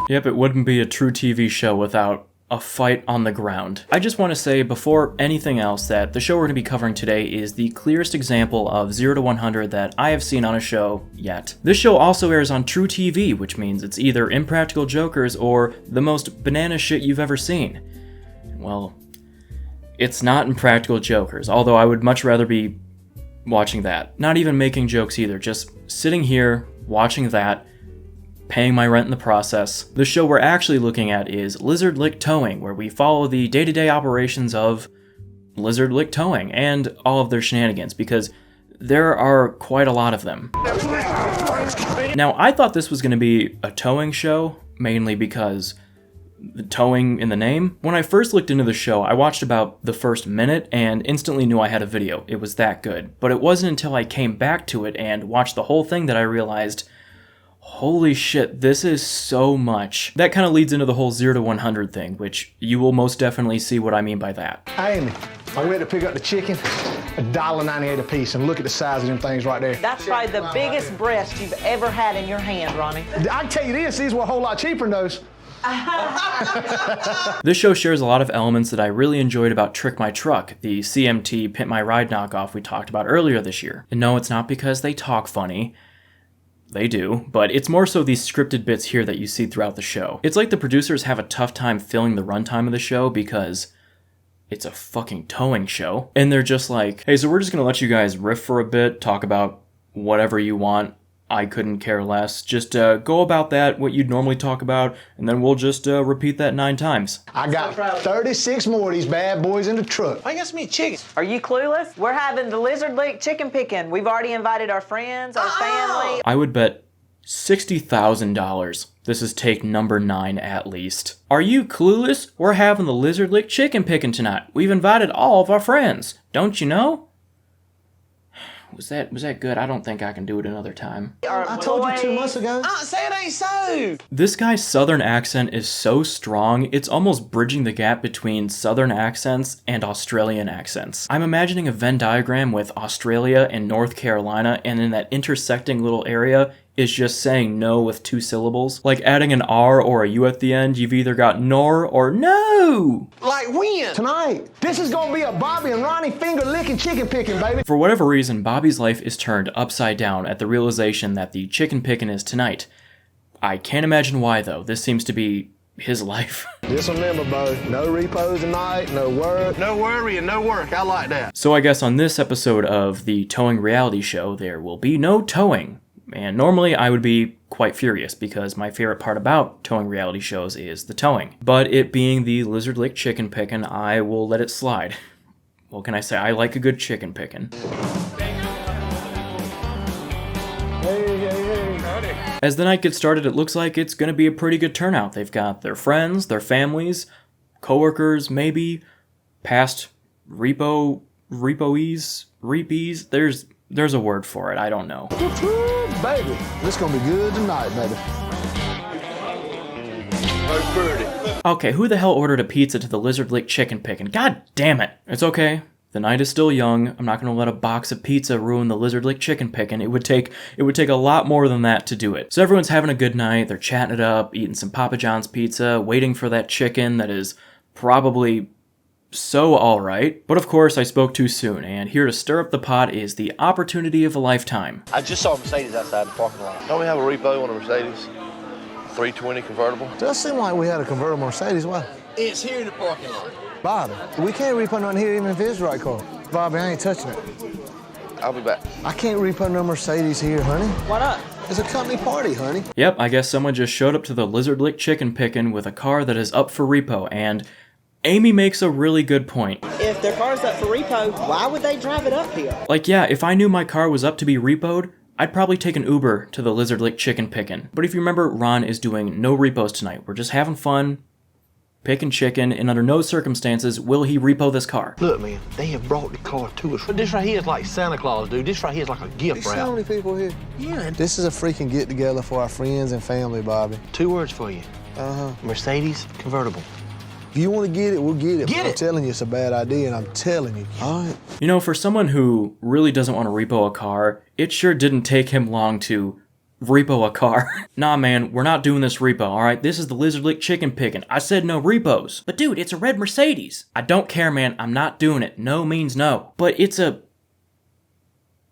Yep, it wouldn't be a true TV show without a fight on the ground. I just want to say before anything else that the show we're going to be covering today is the clearest example of 0 to 100 that I have seen on a show yet. This show also airs on True TV, which means it's either Impractical Jokers or the most banana shit you've ever seen. Well, it's not Impractical Jokers, although I would much rather be watching that. Not even making jokes either, just sitting here, watching that, paying my rent in the process. The show we're actually looking at is Lizard Lick Towing, where we follow the day-to-day operations of Lizard Lick Towing and all of their shenanigans, because there are quite a lot of them. Now, I thought this was going to be a towing show, mainly because the towing in the name. When I first looked into the show, I watched about the first minute and instantly knew I had a video. It was that good. But it wasn't until I came back to it and watched the whole thing that I realized, holy shit, this is so much. That kind of leads into the whole 0 to 100 thing, which you will most definitely see what I mean by that. Amy, I went to pick up the chicken, $1.98 a piece, and look at the size of them things right there. That's probably the biggest breast you've ever had in your hand, Ronnie. I can tell you this, these were a whole lot cheaper than those. This show shares a lot of elements that I really enjoyed about Trick My Truck, the CMT Pimp My Ride knockoff we talked about earlier this year. And no, it's not because they talk funny. They do, but it's more so these scripted bits here that you see throughout the show. It's like the producers have a tough time filling the runtime of the show because it's a fucking towing show. And they're just like, hey, so we're just gonna let you guys riff for a bit, talk about whatever you want. I couldn't care less. Just go about that, what you'd normally talk about, and then we'll just repeat that 9 times. I got 36 more of these bad boys in the truck. Why you got so many chickens? Are you clueless? We're having the Lizard Lick chicken picking. We've already invited our friends, our family. I would bet $60,000 this is take number 9 at least. Are you clueless? We're having the Lizard Lick chicken picking tonight. We've invited all of our friends. Don't you know? Was that good? I don't think I can do it another time. I told you 2 months ago. Say it ain't so. This guy's southern accent is so strong, it's almost bridging the gap between southern accents and Australian accents. I'm imagining a Venn diagram with Australia and North Carolina, and in that intersecting little area is just saying no with 2 syllables. Like adding an R or a U at the end, you've either got nor or no. Like when? Tonight. This is gonna be a Bobby and Ronnie finger licking chicken picking, baby. For whatever reason, Bobby's life is turned upside down at the realization that the chicken picking is tonight. I can't imagine why though. This seems to be his life. Just remember, Bo, no repos tonight, no work. No worry and no work. I like that. So I guess on this episode of the Towing Reality Show, there will be no towing. And normally I would be quite furious because my favorite part about towing reality shows is the towing. But it being the Lizard Lick chicken pickin', I will let it slide. What can I say? I like a good chicken pickin'. Hey. As the night gets started, it looks like it's going to be a pretty good turnout. They've got their friends, their families, coworkers, maybe, past repoees. There's a word for it, I don't know. Baby, this gonna be good tonight, baby. Okay, who the hell ordered a pizza to the Lizard Lick chicken pickin'? God damn it. It's okay. The night is still young. I'm not gonna let a box of pizza ruin the Lizard Lick chicken pickin'. It would take a lot more than that to do it. So everyone's having a good night, they're chatting it up, eating some Papa John's pizza, waiting for that chicken that is probably so alright. But of course I spoke too soon, and here to stir up the pot is the opportunity of a lifetime. I just saw a Mercedes outside the parking lot. Don't we have a repo on a Mercedes? 320 convertible? Does seem like we had a convertible Mercedes. Why? It's here in the parking lot. Bobby, we can't repo nothing here even if it's the right car. Bobby, I ain't touching it. I'll be back. I can't repo no Mercedes here, honey. What up? It's a company party, honey. Yep, I guess someone just showed up to the Lizard Lick chicken pickin' with a car that is up for repo, and Amy makes a really good point. If their car's up for repo, why would they drive it up here? Like, yeah, if I knew my car was up to be repoed, I'd probably take an Uber to the Lizard Lick chicken pickin'. But if you remember, Ron is doing no repos tonight. We're just having fun, picking chicken, and under no circumstances will he repo this car. Look, man, they have brought the car to us. But this right here is like Santa Claus, dude. This right here is like a gift There's so many people here. Yeah. This is a freaking get-together for our friends and family, Bobby. 2 words for you. Mercedes convertible. If you want to get it, we'll get it. Get I'm it. telling you it's a bad idea, and I'm telling you. All right. You know, for someone who really doesn't want to repo a car, it sure didn't take him long to repo a car. Nah, man, we're not doing this repo, alright? This is the Lizard Lick chicken picking. I said no repos. But dude, it's a red Mercedes. I don't care, man. I'm not doing it. No means no. But it's a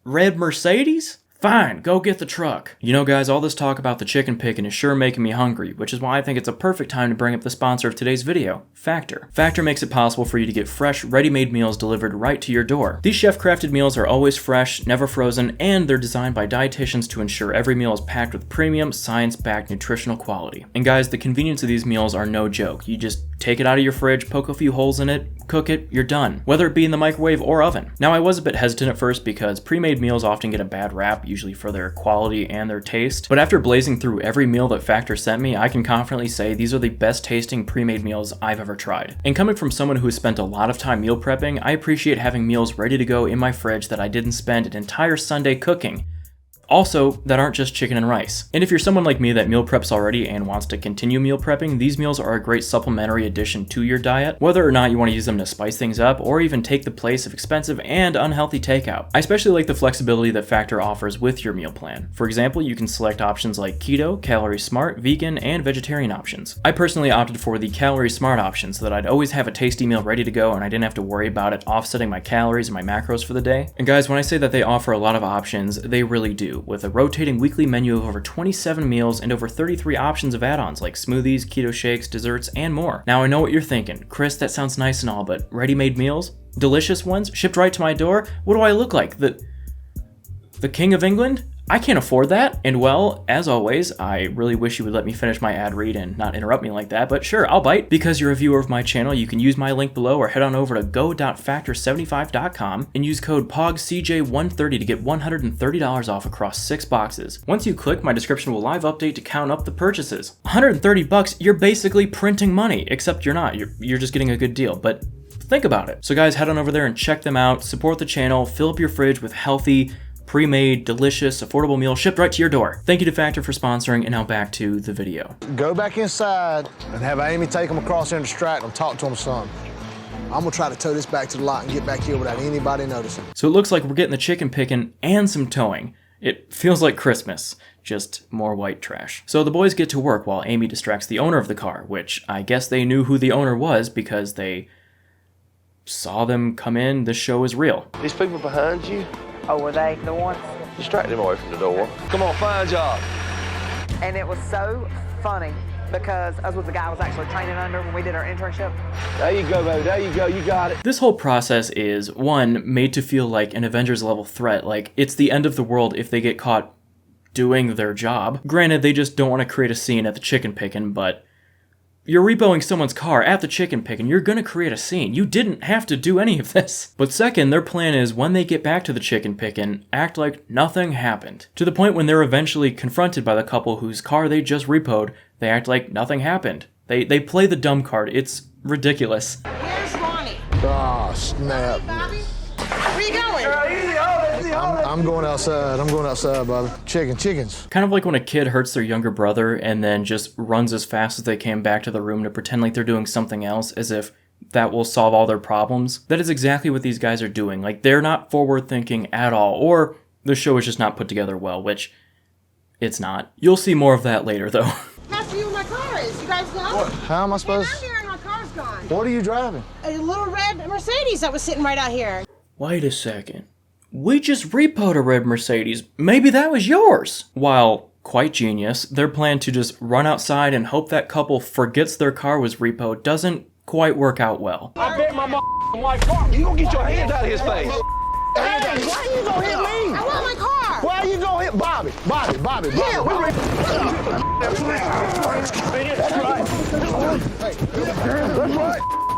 red Mercedes? Fine, go get the truck. You know, guys, all this talk about the chicken picking is sure making me hungry, which is why I think it's a perfect time to bring up the sponsor of today's video, Factor. Factor makes it possible for you to get fresh, ready-made meals delivered right to your door. These chef-crafted meals are always fresh, never frozen, and they're designed by dietitians to ensure every meal is packed with premium, science-backed nutritional quality. And guys, the convenience of these meals are no joke. You just take it out of your fridge, poke a few holes in it, cook it, you're done. Whether it be in the microwave or oven. Now, I was a bit hesitant at first because pre-made meals often get a bad rap, usually for their quality and their taste. But after blazing through every meal that Factor sent me, I can confidently say these are the best tasting pre-made meals I've ever tried. And coming from someone who has spent a lot of time meal prepping, I appreciate having meals ready to go in my fridge that I didn't spend an entire Sunday cooking. Also, that aren't just chicken and rice. And if you're someone like me that meal preps already and wants to continue meal prepping, these meals are a great supplementary addition to your diet, whether or not you want to use them to spice things up or even take the place of expensive and unhealthy takeout. I especially like the flexibility that Factor offers with your meal plan. For example, you can select options like keto, calorie smart, vegan, and vegetarian options. I personally opted for the calorie smart option so that I'd always have a tasty meal ready to go and I didn't have to worry about it offsetting my calories and my macros for the day. And guys, when I say that they offer a lot of options, they really do. With a rotating weekly menu of over 27 meals and over 33 options of add-ons like smoothies, keto shakes, desserts, and more. Now I know what you're thinking. Chris, that sounds nice and all, but ready-made meals? Delicious ones? Shipped right to my door? What do I look like? The King of England? I can't afford that. And well, as always, I really wish you would let me finish my ad read and not interrupt me like that, but sure, I'll bite. Because you're a viewer of my channel, you can use my link below or head on over to go.factor75.com and use code POGCJ130 to get $130 off across 6 boxes. Once you click, my description will live update to count up the purchases. $130, you're basically printing money, except you're not. You're just getting a good deal, but think about it. So guys, head on over there and check them out, support the channel, fill up your fridge with healthy, pre-made, delicious, affordable meals shipped right to your door. Thank you to Factor for sponsoring, and now back to the video. Go back inside and have Amy take them across there and distract them, talk to them some. I'm gonna try to tow this back to the lot and get back here without anybody noticing. So it looks like we're getting the chicken picking and some towing. It feels like Christmas, just more white trash. So the boys get to work while Amy distracts the owner of the car, which I guess they knew who the owner was because they saw them come in. This show is real. These people behind you, Oh, were they the ones? distract them away from the door. Come on, find job. And it was so funny because us was the guy I was actually training under when we did our internship. There you go, baby. There you go. You got it. This whole process is, one, made to feel like an Avengers level threat, like it's the end of the world if they get caught doing their job. Granted, they just don't want to create a scene at the chicken picking, but you're repoing someone's car at the chicken picking, you're gonna create a scene. You didn't have to do any of this. But second, their plan is when they get back to the chicken picking, act like nothing happened. To the point when they're eventually confronted by the couple whose car they just repoed, they act like nothing happened. They play the dumb card. It's ridiculous. Where's Ronnie? Oh, snap. Bobby? Where you going? I'm going outside. I'm going outside, Bobby. Chickens. Kind of like when a kid hurts their younger brother and then just runs as fast as they can back to the room to pretend like they're doing something else as if that will solve all their problems. That is exactly what these guys are doing. Like, they're not forward thinking at all, or the show is just not put together well, which it's not. You'll see more of that later, though. That's where my car is. You guys know? What? How am I supposed I'm here and my car's gone. What are you driving? A little red Mercedes that was sitting right out here. Wait a second. We just repoed a red Mercedes. Maybe that was yours. While quite genius, their plan to just run outside and hope that couple forgets their car was repoed doesn't quite work out well. I bet my white car. You gonna get your hands out of his face. Hey, why you gonna hit me? I want my car. Why you gonna hit Bobby? Bobby.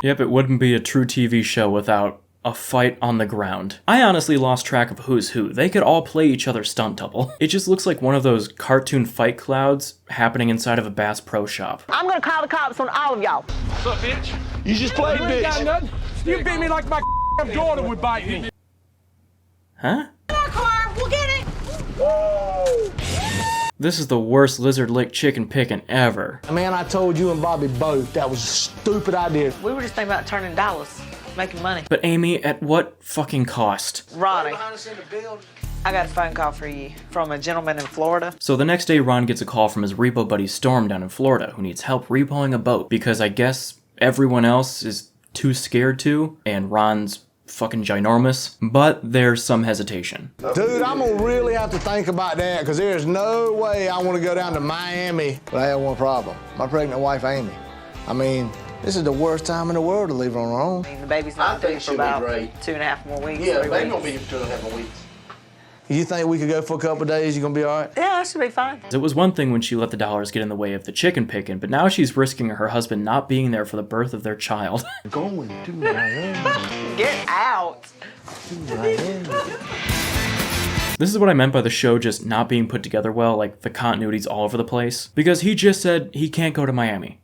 Yep, it wouldn't be a true TV show without a fight on the ground. I honestly lost track of who's who. They could all play each other's stunt double. It just looks like one of those cartoon fight clouds happening inside of a Bass Pro Shop. I'm gonna call the cops on all of y'all. What's up, bitch? You just played, You ain't got bitch. nothing. You beat me like my daughter would bite me. Huh? Our car. We'll get it. This is the worst Lizard Lick chicken picking ever. Man, I told you and Bobby both that was a stupid idea. We were just thinking about turning dollars, making money. But Amy, at what fucking cost? Ronnie. I got a phone call for you from a gentleman in Florida. So the next day, Ron gets a call from his repo buddy Storm down in Florida, who needs help repoing a boat because I guess everyone else is too scared to, and Ron's fucking ginormous, but there's some hesitation. Dude, I'm gonna really have to think about that because there's no way I want to go down to Miami. But I have one problem. My pregnant wife, Amy. I mean, this is the worst time in the world to leave her on her own. I mean, the baby's not due for about 2.5 more weeks. Yeah, the 3 baby weeks. won't be here for 2.5 weeks. You think we could go for a couple of days? You gonna be all right? Yeah, that should be fine. It was one thing when she let the dollars get in the way of the chicken picking, but now she's risking her husband not being there for the birth of their child. Going to Miami. Get out. This is what I meant by the show just not being put together well, like the continuity's all over the place. Because he just said he can't go to Miami.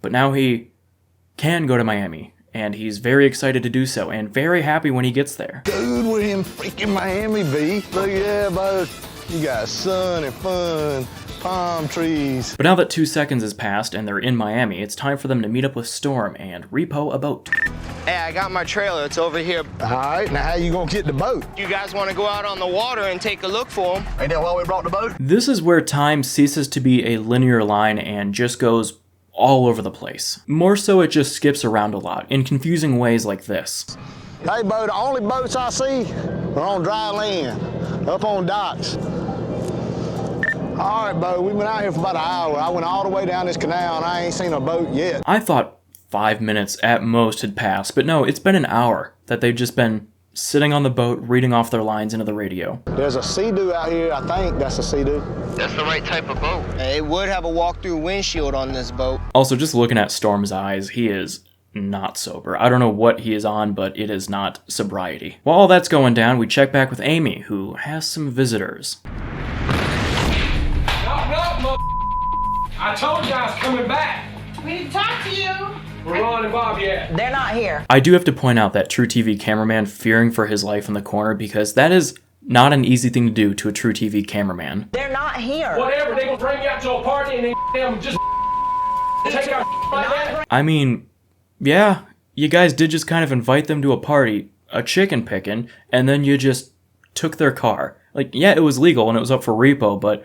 But now he can go to Miami, and he's very excited to do so, and very happy when he gets there. Dude, we're in freaking Miami, B. Look at that, bud. You got sun and fun, palm trees. But now that 2 seconds has passed and they're in Miami, it's time for them to meet up with Storm and repo a boat. Hey, I got my trailer. It's over here. All right, now how you gonna get the boat? You guys want to go out on the water and take a look for them? Ain't that why we brought the boat? This is where time ceases to be a linear line and just goes all over the place. More so, it just skips around a lot, in confusing ways like this. Hey, Bo, the only boats I see are on dry land, up on docks. All right, Bo, we've been out here for about an hour. I went all the way down this canal and I ain't seen a boat yet. I thought 5 minutes at most had passed, but no, it's been an hour that they've just been sitting on the boat reading off their lines into the radio. There's a Sea-Doo out here. I think that's a Sea-Doo. That's the right type of boat. Hey, it would have a walk-through windshield on this boat. Also, just looking at Storm's eyes, he is not sober. I don't know what he is on, but it is not sobriety. While all that's going down, we check back with Amy, who has some visitors. I told you I was coming back. We need to talk to you. Where Ron and Bobby at? They're not here. I do have to point out that True TV cameraman fearing for his life in the corner, because that is not an easy thing to do to a True TV cameraman. They're not here. Whatever, they gonna bring you out to a party and then just take our like that? I mean, yeah, you guys did just kind of invite them to a party, a chicken pickin', and then you just took their car. Like, yeah, it was legal and it was up for repo, but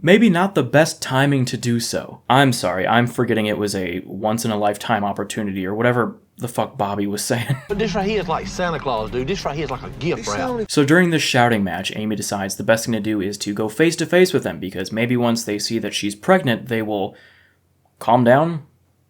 maybe not the best timing to do so. I'm sorry, I'm forgetting it was a once-in-a-lifetime opportunity or whatever the fuck Bobby was saying. But this right here is like Santa Claus, dude. This right here is like a gift wrap. So during this shouting match, Amy decides the best thing to do is to go face-to-face with them, because maybe once they see that she's pregnant, they will calm down?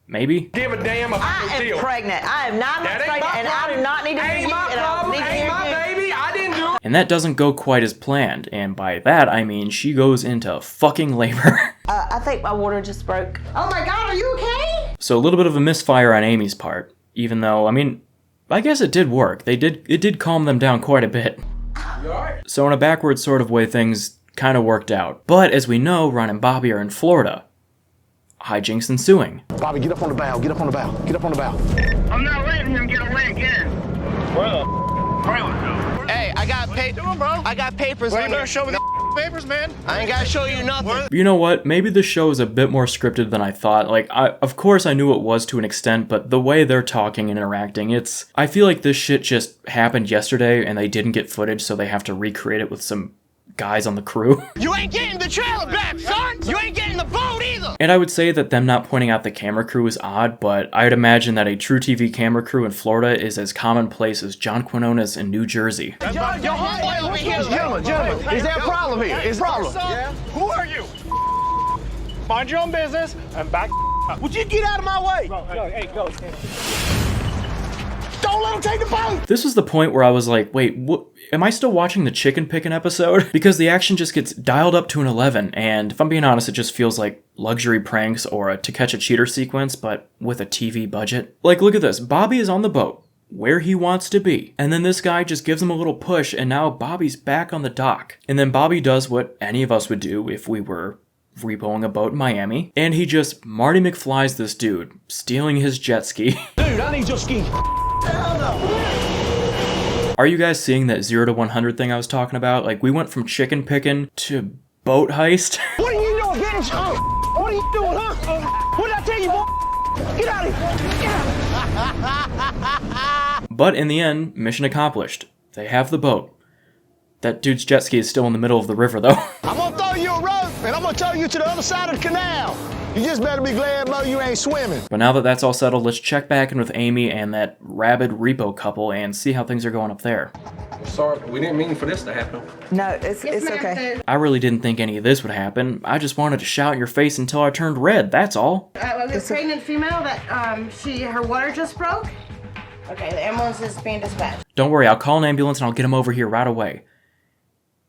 Maybe? Give a damn about I the am deal. pregnant. I am 9 months That ain't pregnant, my and I do not need to hear Ain't you. my And I problem. need to Ain't hear my you. baby. I didn't do it. And that doesn't go quite as planned, and by that I mean she goes into fucking labor. I think my water just broke. Oh my God, are you okay? So a little bit of a misfire on Amy's part, even though, I mean, I guess it did work. It did calm them down quite a bit. You all right? So in a backwards sort of way, things kind of worked out. But as we know, Ron and Bobby are in Florida. Hijinks ensuing. Bobby, get up on the bow. Get up on the bow. Get up on the bow. I'm not letting him get away again. Where the trailer go? Hey, I got I got papers on here. show me the papers, man. I ain't gotta show you nothing. You know what? Maybe the show is a bit more scripted than I thought. Like, of course I knew it was to an extent, but the way they're talking and interacting, I feel like this shit just happened yesterday and they didn't get footage, so they have to recreate it with some guys on the crew. You ain't getting the trailer back, son. You ain't getting the boat either. And I would say that them not pointing out the camera crew is odd, but I'd imagine that a True TV camera crew in Florida is as commonplace as John Quinones in New Jersey. Your homeboy over here. Gentlemen, is there a problem here? Is there a problem? Yeah. Who are you? Mind your own business and back up. Would you get out of my way? Go. Don't let him take the boat. This was the point where I was like, wait, am I still watching the chicken picking episode? Because the action just gets dialed up to an 11, and if I'm being honest, it just feels like luxury pranks or a To Catch a Cheater sequence, but with a TV budget. Like, look at this. Bobby is on the boat, where he wants to be, and then this guy just gives him a little push, and now Bobby's back on the dock. And then Bobby does what any of us would do if we were repoing a boat in Miami, and he just Marty McFlies this dude, stealing his jet ski. Dude, I need your ski. Are you guys seeing that 0 to 100 thing I was talking about? Like, we went from chicken picking to boat heist. What are you doing? Get in shot. What are you doing, huh? What did I tell you, boy? Get out of here. Get out. But in the end, mission accomplished. They have the boat. That dude's jet ski is still in the middle of the river, though. I'm gonna throw you a rope, and I'm gonna tow you to the other side of the canal. You just better be glad, Mo, you ain't swimming. But now that that's all settled, let's check back in with Amy and that rabid repo couple and see how things are going up there. Sorry, we didn't mean for this to happen. No, it's okay. I really didn't think any of this would happen. I just wanted to shout in your face until I turned red, that's all. Was a pregnant female that her water just broke? Okay, the ambulance is being dispatched. Don't worry, I'll call an ambulance and I'll get him over here right away.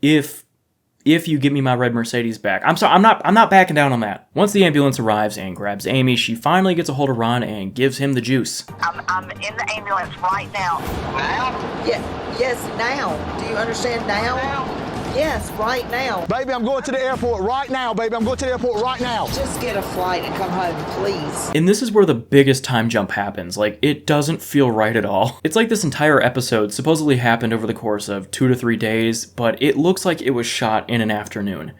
If you give me my red Mercedes back. I'm sorry, I'm not backing down on that. Once the ambulance arrives and grabs Amy, she finally gets a hold of Ron and gives him the juice. I'm in the ambulance right now. Now? Yes, now. Do you understand now? Yes, right now. Baby, I'm going to the airport right now, baby. I'm going to the airport right now. Just get a flight and come home, please. And this is where the biggest time jump happens. Like, it doesn't feel right at all. It's like this entire episode supposedly happened over the course of 2 to 3 days, but it looks like it was shot in an afternoon.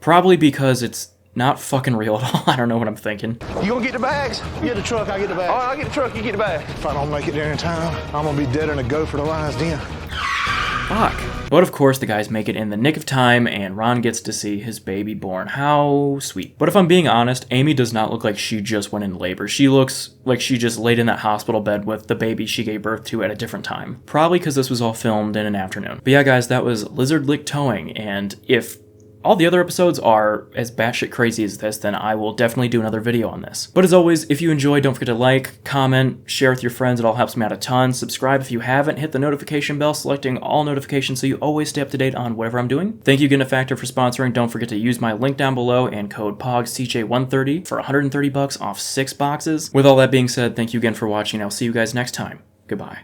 Probably because it's not fucking real at all. I don't know what I'm thinking. You gonna get the bags? Get the truck, I get the bags. All right, I'll get the truck, you get the bag. If I don't make it there in time, I'm gonna be deader than a gopher to lion's den. Fuck. But of course the guys make it in the nick of time and Ron gets to see his baby born. How sweet. But if I'm being honest, Amy does not look like she just went into labor. She looks like she just laid in that hospital bed with the baby she gave birth to at a different time. Probably because this was all filmed in an afternoon. But yeah guys, that was Lizard Lick Towing, and if all the other episodes are as batshit crazy as this, then I will definitely do another video on this. But as always, if you enjoyed, don't forget to like, comment, share with your friends, it all helps me out a ton. Subscribe if you haven't, hit the notification bell, selecting all notifications so you always stay up to date on whatever I'm doing. Thank you again to Factor for sponsoring. Don't forget to use my link down below and code POGCJ130 for $130 off 6 boxes. With all that being said, thank you again for watching, I'll see you guys next time. Goodbye.